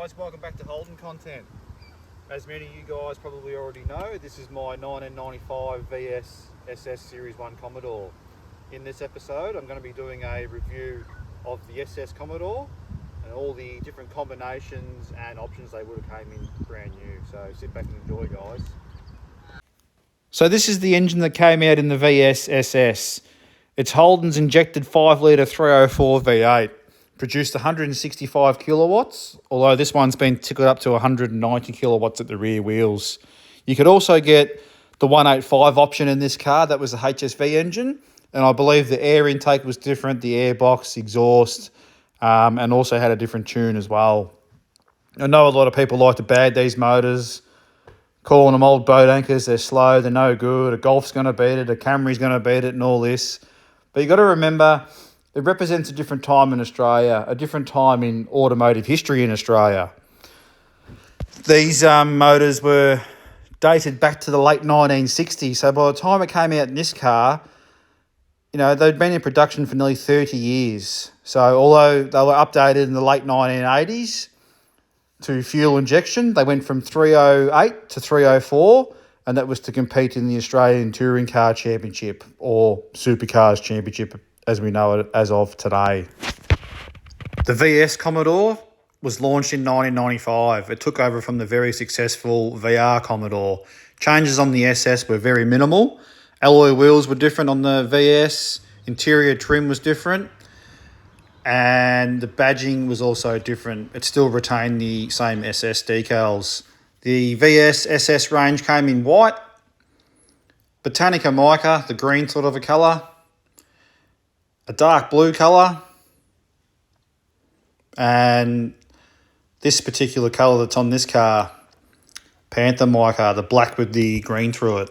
guys, welcome back to Holden content. As many of you guys probably already know, this is my 1995 VS SS Series 1 Commodore. In this episode I'm going to be doing a review of the SS Commodore and all the different combinations and options they would have came in brand new. So sit back and enjoy, guys. So this is the engine that came out in the VS SS. It's Holden's injected 5 litre 304 V8. Produced 165 kilowatts, although this one's been tickled up to 190 kilowatts at the rear wheels. You could also get the 185 option in this car. That was the HSV engine, and I believe the air intake was different, the airbox, exhaust, and also had a different tune as well. I know a lot of people like to bag these motors, calling them old boat anchors. They're slow, they're no good. A Golf's going to beat it, a Camry's going to beat it, and all this. But you got to remember, it represents a different time in Australia, a different time in automotive history in Australia. These motors were dated back to the late 1960s. So by the time it came out in this car, you know, they'd been in production for nearly 30 years. So although they were updated in the late 1980s to fuel injection, they went from 308 to 304, and that was to compete in the Australian Touring Car Championship, or Supercars Championship as we know it as of today. The VS Commodore was launched in 1995. It took over from the very successful VR Commodore. Changes on the SS were very minimal. Alloy wheels were different on the VS. Interior trim was different. And the badging was also different. It still retained the same SS decals. The VS SS range came in white, Botanica mica, the green sort of a colour, a dark blue colour, and this particular colour that's on this car, Panther mica, the black with the green through it.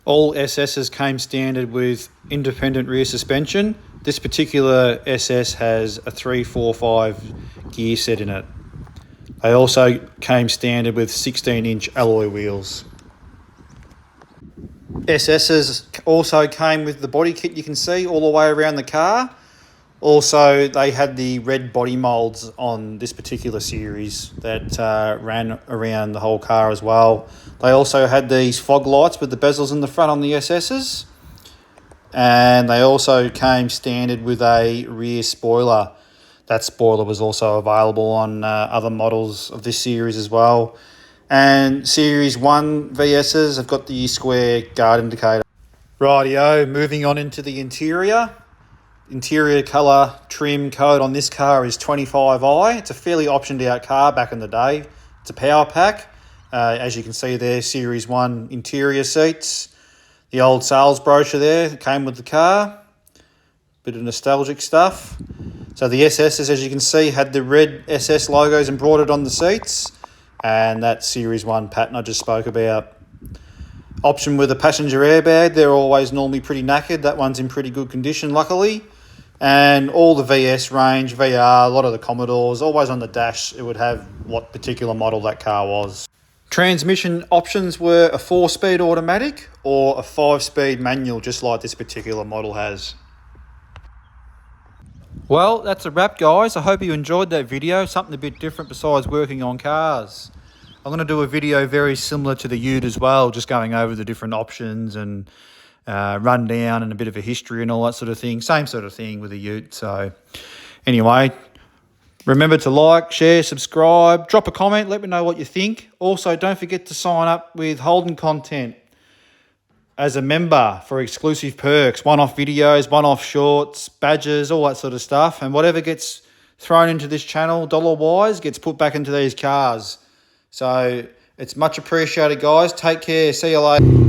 All SSs came standard with independent rear suspension. This particular SS has a 345 gear set in it. They also came standard with 16-inch alloy wheels. SSs also came with the body kit you can see all the way around the car. Also, they had the red body moulds on this particular series that ran around the whole car as well. They also had these fog lights with the bezels in the front on the SSs. And they also came standard with a rear spoiler. That spoiler was also available on other models of this series as well. And Series 1 VSs have got the square guard indicator. Rightio, moving on into the interior. Interior colour trim code on this car is 25i. It's a fairly optioned out car back in the day. It's a power pack. As you can see there, Series 1 interior seats. The old sales brochure there that came with the car. Bit of nostalgic stuff. So the SSs, as you can see, had the red SS logos embroidered on the seats. And that Series 1 pattern I just spoke about. Option with a passenger airbag. They're always normally pretty knackered. That one's in pretty good condition, luckily. And all the VS range, VR, a lot of the Commodores, always on the dash, it would have what particular model that car was. Transmission options were a 4-speed automatic or a 5-speed manual, just like this particular model has. Well, that's a wrap, guys. I hope you enjoyed that video. Something a bit different besides working on cars. I'm going to do a video very similar to the Ute as well, just going over the different options and rundown and a bit of a history and all that sort of thing. Same sort of thing with the Ute. So anyway, remember to like, share, subscribe, drop a comment, let me know what you think. Also, don't forget to sign up with Holden Content as a member for exclusive perks, one-off videos, one-off shorts, badges, all that sort of stuff. And whatever gets thrown into this channel, dollar-wise, gets put back into these cars. So it's much appreciated, guys. Take care. See you later.